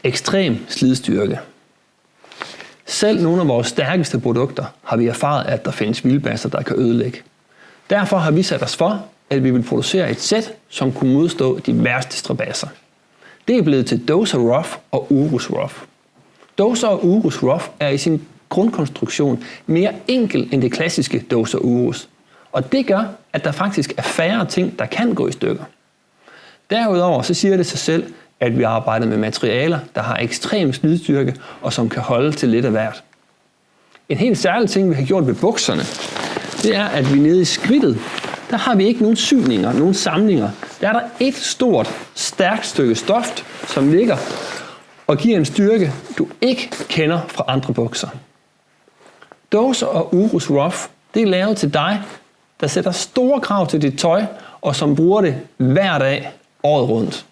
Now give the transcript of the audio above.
ekstrem slidstyrke. Selv nogle af vores stærkeste produkter har vi erfaret, at der findes vildbasser, der kan ødelægge. Derfor har vi sat os for, at vi vil producere et sæt, som kunne modstå de værste strabasser. Det er blevet til Dozer Rough og Urus Rough. Dozer og Urus Rough er i sin grundkonstruktion mere enkel end det klassiske Dozer Urus. Og det gør, at der faktisk er færre ting, der kan gå i stykker. Derudover så siger det sig selv, at vi arbejder med materialer, der har ekstrem slidstyrke og som kan holde til lidt af hvert. En helt særlig ting, vi har gjort ved bukserne, det er, at vi nede i skridtet, der har vi ikke nogen syninger, nogen samlinger. Der er der et stort, stærkt stykke stof, som ligger og giver en styrke, du ikke kender fra andre bukser. Dozer og Urus Rough, det er lavet til dig, der sætter store krav til dit tøj, og som bruger det hver dag, året rundt.